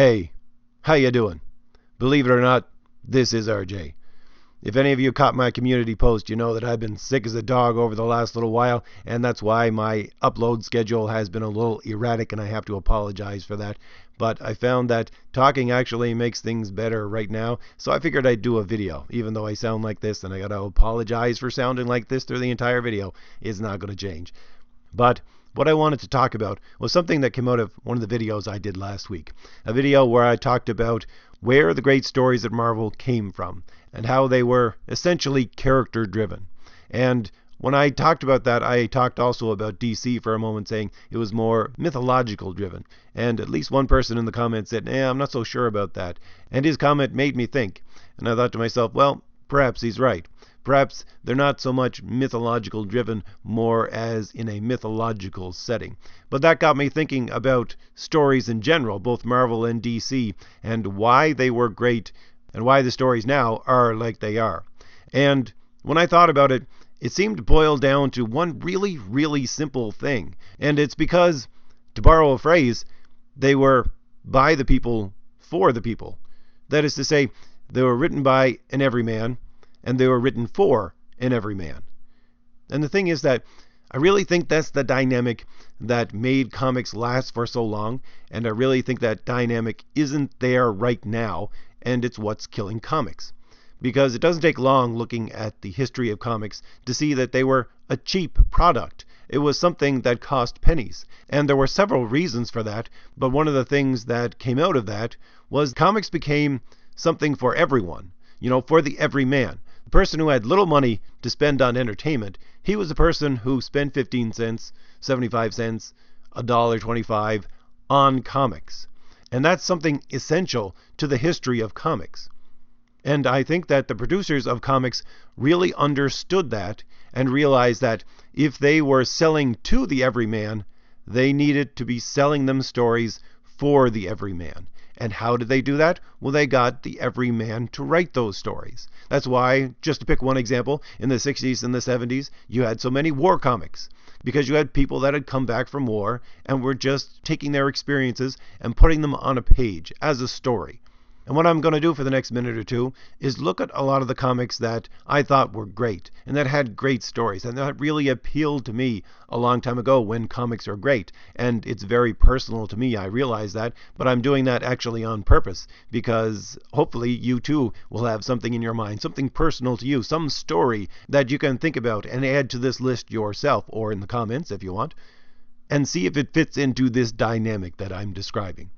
Hey, how you doing? Believe it or not, this is RJ. If any of you caught my community post, you know that I've been sick as a dog over the last little while, and that's why my upload schedule has been a little erratic, and I have to apologize for that. But I found that talking actually makes things better right now, so I figured I'd do a video. Even though I sound like this, and I gotta apologize for sounding like this through the entire video, it's not gonna change. But what I wanted to talk about was something that came out of one of the videos I did last week. A video where I talked about where the great stories at Marvel came from and how they were essentially character driven. And when I talked about that, I talked also about DC for a moment, saying it was more mythological driven. And at least one person in the comments said, I'm not so sure about that. And his comment made me think. And I thought to myself, well, perhaps he's right. Perhaps they're not so much mythological driven, more as in a mythological setting. But that got me thinking about stories in general, both Marvel and DC, and why they were great and why the stories now are like they are. And when I thought about it, it seemed to boil down to one really, really simple thing. And it's because, to borrow a phrase, they were by the people, for the people. That is to say, they were written by an everyman, and they were written for an everyman. And the thing is that I really think that's the dynamic that made comics last for so long, and I really think that dynamic isn't there right now, and it's what's killing comics. Because it doesn't take long looking at the history of comics to see that they were a cheap product. It was something that cost pennies. And there were several reasons for that, but one of the things that came out of that was comics became something for everyone, for the everyman. The person who had little money to spend on entertainment, he was the person who spent 15 cents, 75 cents, $1.25 on comics. And that's something essential to the history of comics. And I think that the producers of comics really understood that and realized that if they were selling to the everyman, they needed to be selling them stories for the everyman. And how did they do that? Well, they got the everyman to write those stories. That's why, just to pick one example, in the 60s and the 70s, you had so many war comics. Because you had people that had come back from war and were just taking their experiences and putting them on a page as a story. And what I'm going to do for the next minute or two is look at a lot of the comics that I thought were great and that had great stories and that really appealed to me a long time ago when comics are great. And it's very personal to me, I realize that, but I'm doing that actually on purpose because hopefully you too will have something in your mind, something personal to you, some story that you can think about and add to this list yourself or in the comments if you want, and see if it fits into this dynamic that I'm describing.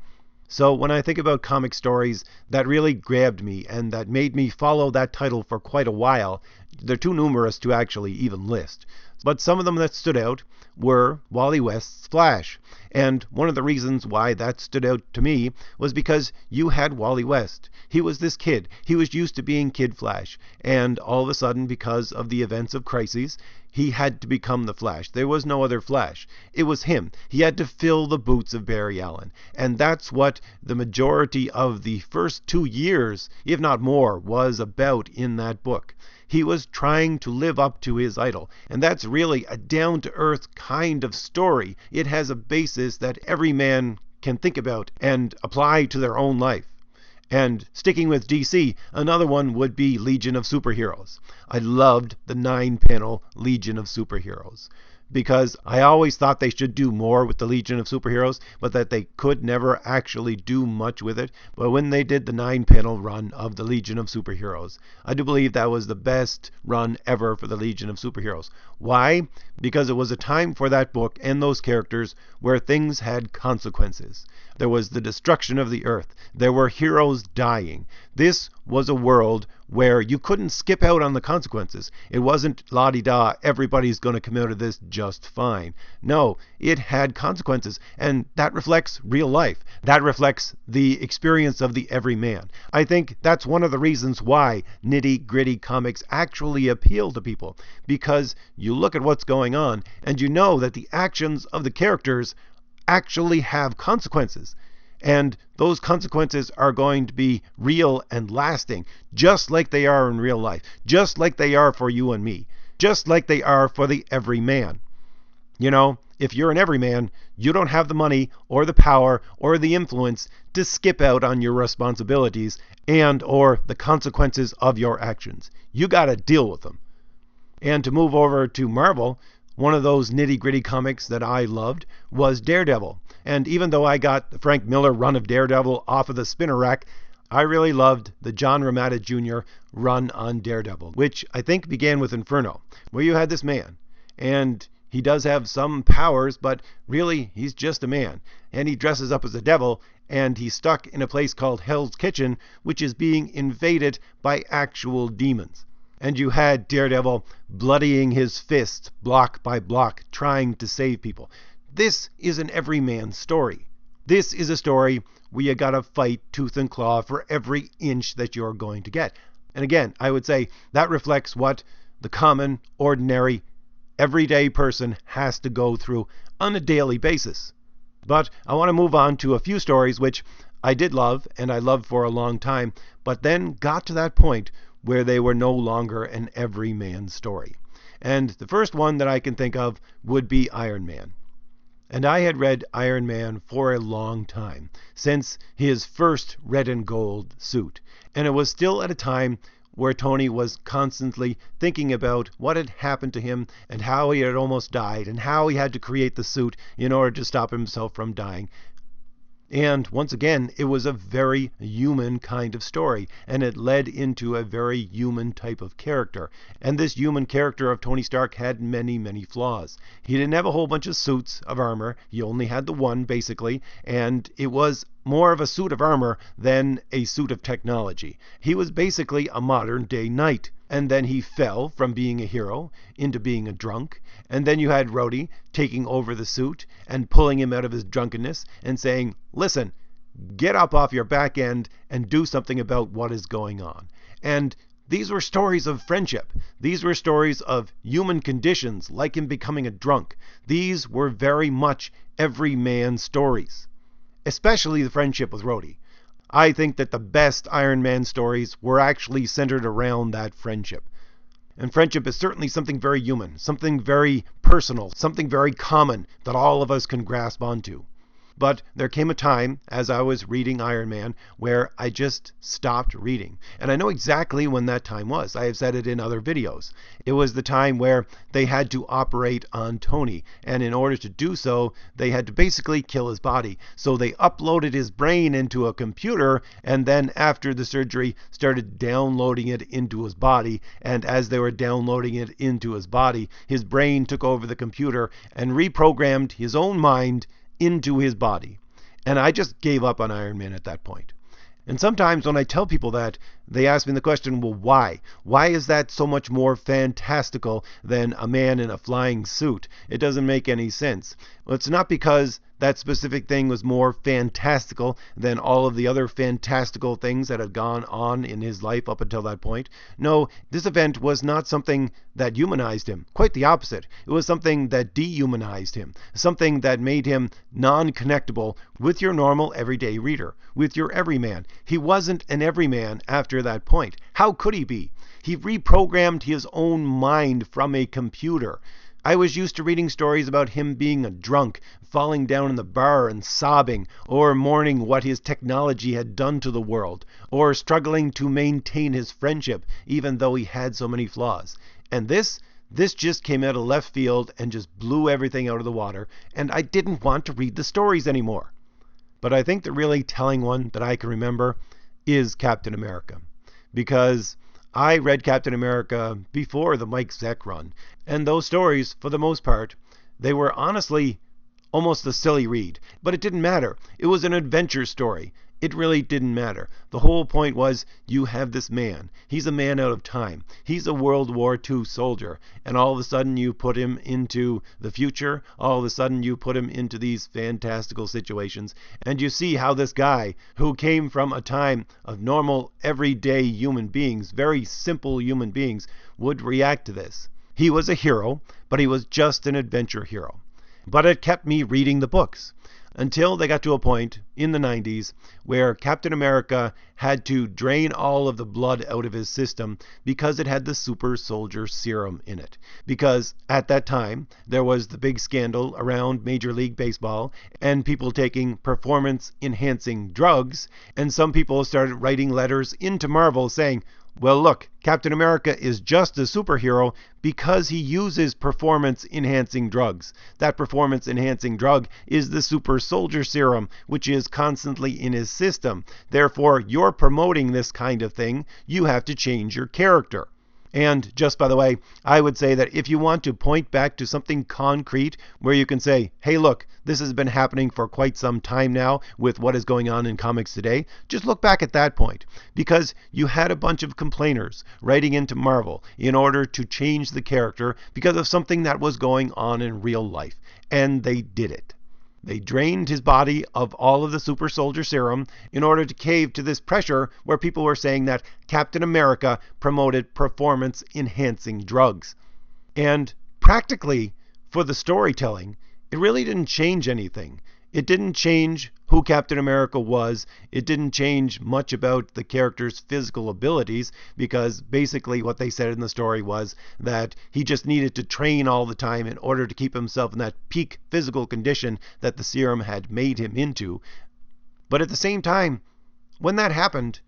So when I think about comic stories that really grabbed me and that made me follow that title for quite a while, they're too numerous to actually even list. But some of them that stood out were Wally West's Flash. And one of the reasons why that stood out to me was because you had Wally West. He was this kid. He was used to being Kid Flash. And all of a sudden, because of the events of crises, he had to become the Flash. There was no other Flash. It was him. He had to fill the boots of Barry Allen. And that's what the majority of the first 2 years, if not more, was about in that book. He was trying to live up to his idol. And that's really a down-to-earth kind of story. It has a basis that every man can think about and apply to their own life. And sticking with DC, another one would be Legion of Superheroes. I loved the 9-panel Legion of Superheroes because I always thought they should do more with the Legion of Superheroes, but that they could never actually do much with it. But when they did the 9-panel run of the Legion of Superheroes, I do believe that was the best run ever for the Legion of Superheroes. Why? Because it was a time for that book and those characters where things had consequences. There was the destruction of the earth. There were heroes dying. This was a world where you couldn't skip out on the consequences. It wasn't la-di-da, everybody's going to come out of this just fine. No, it had consequences, and that reflects real life. That reflects the experience of the everyman. I think that's one of the reasons why nitty-gritty comics actually appeal to people, because you look at what's going on, and you know that the actions of the characters actually have consequences. And those consequences are going to be real and lasting, just like they are in real life, just like they are for you and me, just like they are for the everyman. if you're an everyman, you don't have the money or the power or the influence to skip out on your responsibilities and or the consequences of your actions. You got to deal with them. And to move over to Marvel, one of those nitty-gritty comics that I loved was Daredevil. And even though I got the Frank Miller run of Daredevil off of the spinner rack, I really loved the John Romita Jr. run on Daredevil, which I think began with Inferno, where you had this man. And he does have some powers, but really he's just a man. And he dresses up as a devil, and he's stuck in a place called Hell's Kitchen, which is being invaded by actual demons. And you had Daredevil bloodying his fists block by block, trying to save people. This is an everyman story. This is a story where you gotta fight tooth and claw for every inch that you're going to get. And again, I would say that reflects what the common, ordinary, everyday person has to go through on a daily basis. But I want to move on to a few stories which I did love, and I loved for a long time, but then got to that point where they were no longer an everyman story. And the first one that I can think of would be Iron Man. And I had read Iron Man for a long time, since his first red and gold suit. And it was still at a time where Tony was constantly thinking about what had happened to him and how he had almost died and how he had to create the suit in order to stop himself from dying. And once again, it was a very human kind of story, and it led into a very human type of character. And this human character of Tony Stark had many, many flaws. He didn't have a whole bunch of suits of armor. He only had the one, basically, and it was more of a suit of armor than a suit of technology. He was basically a modern-day knight. And then he fell from being a hero into being a drunk. And then you had Rhodey taking over the suit and pulling him out of his drunkenness and saying, listen, get up off your back end and do something about what is going on. And these were stories of friendship. These were stories of human conditions, like him becoming a drunk. These were very much everyman stories, especially the friendship with Rhodey. I think that the best Iron Man stories were actually centered around that friendship. And friendship is certainly something very human, something very personal, something very common that all of us can grasp onto. But there came a time, as I was reading Iron Man, where I just stopped reading. And I know exactly when that time was. I have said it in other videos. It was the time where they had to operate on Tony. And in order to do so, they had to basically kill his body. So they uploaded his brain into a computer, and then after the surgery, started downloading it into his body. And as they were downloading it into his body, his brain took over the computer and reprogrammed his own mind into his body. And I just gave up on Iron Man at that point. And sometimes when I tell people that, they ask me the question, well, why? Why is that so much more fantastical than a man in a flying suit? It doesn't make any sense. Well, it's not because that specific thing was more fantastical than all of the other fantastical things that had gone on in his life up until that point. No, this event was not something that humanized him. Quite the opposite. It was something that dehumanized him. Something that made him non-connectable with your normal everyday reader, with your everyman. He wasn't an everyman after that point. How could he be? He reprogrammed his own mind from a computer. I was used to reading stories about him being a drunk, falling down in the bar and sobbing, or mourning what his technology had done to the world, or struggling to maintain his friendship, even though he had so many flaws. And this just came out of left field and just blew everything out of the water, and I didn't want to read the stories anymore. But I think the really telling one that I can remember is Captain America, because I read Captain America before the Mike Zeck run, and those stories, for the most part, they were honestly almost a silly read. But it didn't matter. It was an adventure story. It really didn't matter. The whole point was, you have this man. He's a man out of time. He's a World War II soldier. And all of a sudden you put him into the future. All of a sudden you put him into these fantastical situations. And you see how this guy, who came from a time of normal, everyday human beings, very simple human beings, would react to this. He was a hero, but he was just an adventure hero. But it kept me reading the books. until they got to a point in the 90s where Captain America had to drain all of the blood out of his system because it had the super soldier serum in it. Because at that time, there was the big scandal around Major League Baseball and people taking performance-enhancing drugs, and some people started writing letters into Marvel saying, well, look, Captain America is just a superhero because he uses performance-enhancing drugs. That performance-enhancing drug is the super soldier serum, which is constantly in his system. Therefore, you're promoting this kind of thing. You have to change your character. And just by the way, I would say that if you want to point back to something concrete where you can say, hey, look, this has been happening for quite some time now with what is going on in comics today, just look back at that point. Because you had a bunch of complainers writing into Marvel in order to change the character because of something that was going on in real life. And they did it. They drained his body of all of the super soldier serum in order to cave to this pressure where people were saying that Captain America promoted performance-enhancing drugs. And practically, for the storytelling, it really didn't change anything. It didn't change who Captain America was. It didn't change much about the character's physical abilities, because basically what they said in the story was that he just needed to train all the time in order to keep himself in that peak physical condition that the serum had made him into. But at the same time, when that happened,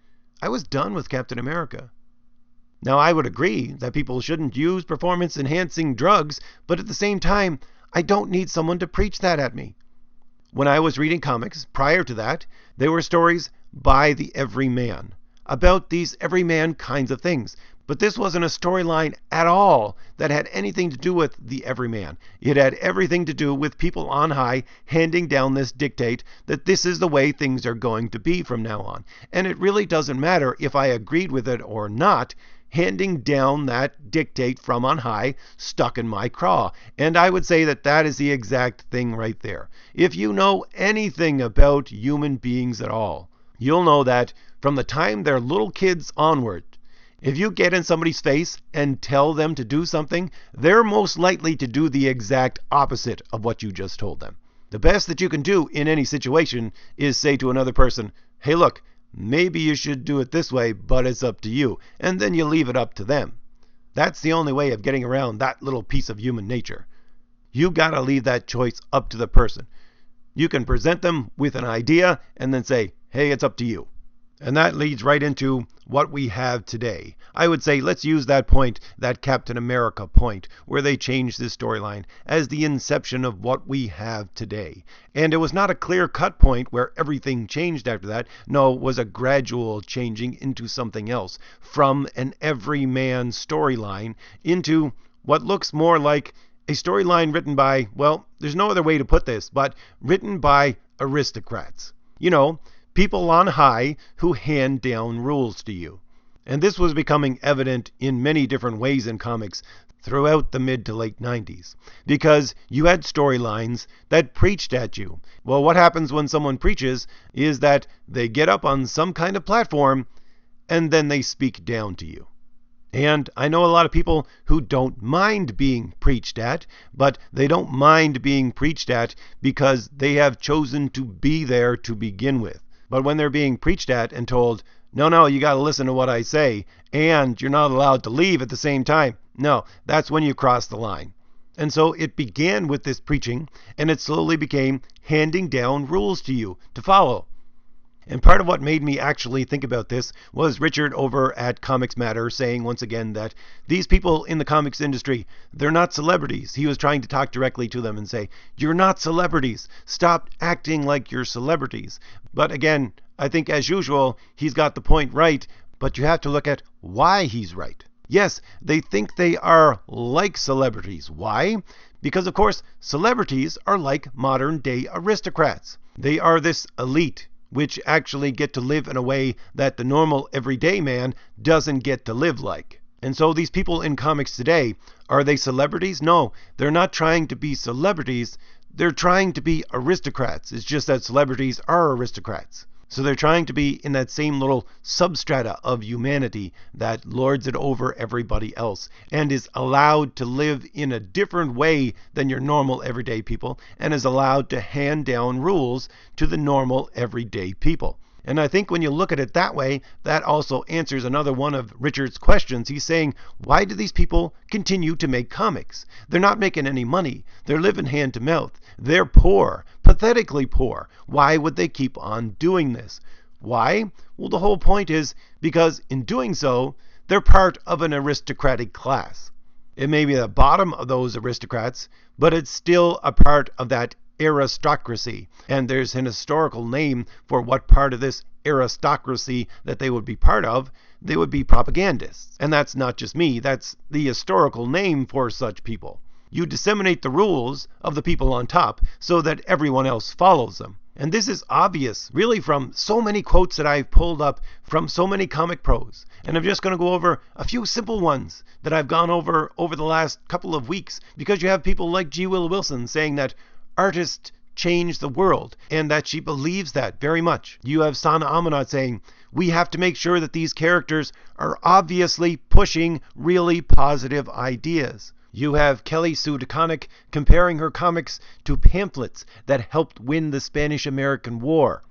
I was done with Captain America. Now, I would agree that people shouldn't use performance-enhancing drugs, but at the same time, I don't need someone to preach that at me. When I was reading comics, prior to that, there were stories by the Everyman about these Everyman kinds of things. But this wasn't a storyline at all that had anything to do with the Everyman. It had everything to do with people on high handing down this dictate that this is the way things are going to be from now on. And it really doesn't matter if I agreed with it or not. Handing down that dictate from on high stuck in my craw. And I would say that that is the exact thing right there. If you know anything about human beings at all, you'll know that from the time they're little kids onward, if you get in somebody's face and tell them to do something, they're most likely to do the exact opposite of what you just told them. The best that you can do in any situation is say to another person, hey, look, maybe you should do it this way, but it's up to you. And then you leave it up to them. That's the only way of getting around that little piece of human nature. You gotta leave that choice up to the person. You can present them with an idea and then say, hey, it's up to you. And that leads right into what we have today. I would say let's use that point, that Captain America point, where they changed this storyline as the inception of what we have today. And it was not a clear-cut point where everything changed after that. No, it was a gradual changing into something else, from an everyman storyline into what looks more like a storyline written by, well, there's no other way to put this, but written by aristocrats. You know, people on high who hand down rules to you. And this was becoming evident in many different ways in comics throughout the mid to late 90s. Because you had storylines that preached at you. Well, what happens when someone preaches is that they get up on some kind of platform and then they speak down to you. And I know a lot of people who don't mind being preached at, but they don't mind being preached at because they have chosen to be there to begin with. But when they're being preached at and told, no, you got to listen to what I say, and you're not allowed to leave at the same time, no, that's when you cross the line. And so it began with this preaching, and it slowly became handing down rules to you to follow. And part of what made me actually think about this was Richard over at Comics Matter saying once again that these people in the comics industry, they're not celebrities. He was trying to talk directly to them and say, you're not celebrities. Stop acting like you're celebrities. But again, I think as usual, he's got the point right, but you have to look at why he's right. Yes, they think they are like celebrities. Why? Because, of course, celebrities are like modern-day aristocrats. They are this elite which actually get to live in a way that the normal everyday man doesn't get to live like. And so these people in comics today, are they celebrities? No, they're not trying to be celebrities. They're trying to be aristocrats. It's just that celebrities are aristocrats. So they're trying to be in that same little substrata of humanity that lords it over everybody else and is allowed to live in a different way than your normal everyday people and is allowed to hand down rules to the normal everyday people. And I think when you look at it that way, that also answers another one of Richard's questions. He's saying, why do these people continue to make comics? They're not making any money. They're living hand to mouth. They're poor, pathetically poor. Why would they keep on doing this? Why? Well, the whole point is because in doing so, they're part of an aristocratic class. It may be the bottom of those aristocrats, but it's still a part of that aristocracy, and there's an historical name for what part of this aristocracy that they would be part of. They would be propagandists, and that's not just me, that's the historical name for such people. You disseminate the rules of the people on top so that everyone else follows them. And this is obvious, really, from so many quotes that I've pulled up from so many comic pros. And I'm just going to go over a few simple ones that I've gone over the last couple of weeks, because you have people like G. Will Wilson saying that artists change the world, and that she believes that very much. You have Sana Amanat saying, we have to make sure that these characters are obviously pushing really positive ideas. You have Kelly Sue DeConnick comparing her comics to pamphlets that helped win the Spanish-American War.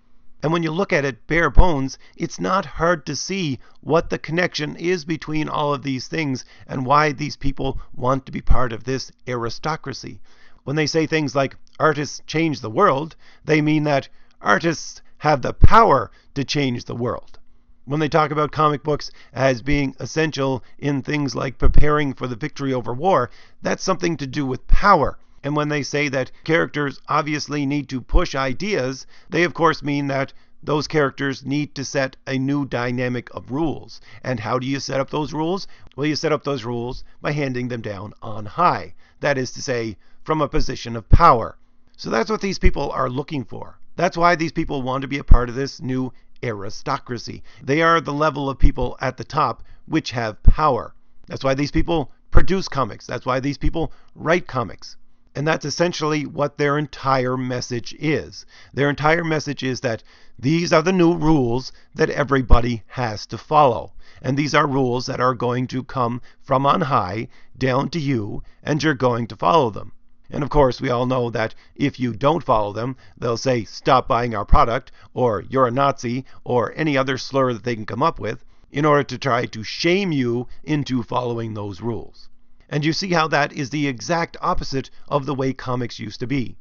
And when you look at it bare bones, it's not hard to see what the connection is between all of these things and why these people want to be part of this aristocracy. When they say things like artists change the world, they mean that artists have the power to change the world. When they talk about comic books as being essential in things like preparing for the victory over war, that's something to do with power. And when they say that characters obviously need to push ideas, they of course mean that those characters need to set a new dynamic of rules. And how do you set up those rules? Well, you set up those rules by handing them down on high. That is to say, from a position of power. So that's what these people are looking for. That's why these people want to be a part of this new aristocracy. They are the level of people at the top which have power. That's why these people produce comics. That's why these people write comics. And that's essentially what their entire message is. Their entire message is that these are the new rules that everybody has to follow. And these are rules that are going to come from on high down to you, and you're going to follow them. And of course, we all know that if you don't follow them, they'll say, stop buying our product, or you're a Nazi, or any other slur that they can come up with, in order to try to shame you into following those rules. And you see how that is the exact opposite of the way comics used to be.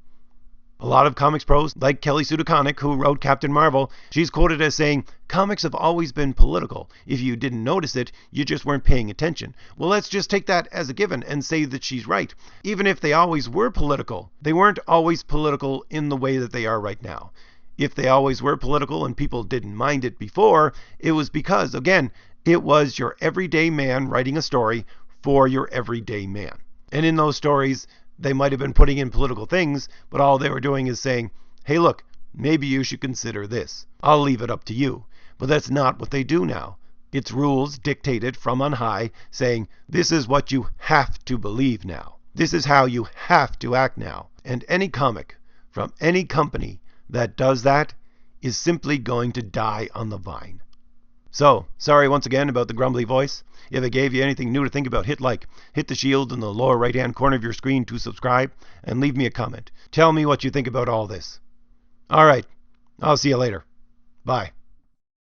A lot of comics pros, like Kelly Sue DeConnick, who wrote Captain Marvel, she's quoted as saying, comics have always been political. If you didn't notice it, you just weren't paying attention. Well, let's just take that as a given and say that she's right. Even if they always were political, they weren't always political in the way that they are right now. If they always were political and people didn't mind it before, it was because, again, it was your everyday man writing a story for your everyday man. And in those stories, they might have been putting in political things, but all they were doing is saying, hey, look, maybe you should consider this. I'll leave it up to you. But that's not what they do now. It's rules dictated from on high saying, this is what you have to believe now. This is how you have to act now. And any comic from any company that does that is simply going to die on the vine. So, sorry once again about the grumbly voice. If it gave you anything new to think about, hit like, hit the shield in the lower right hand corner of your screen to subscribe, and leave me a comment. Tell me what you think about all this. Alright, I'll see you later. Bye.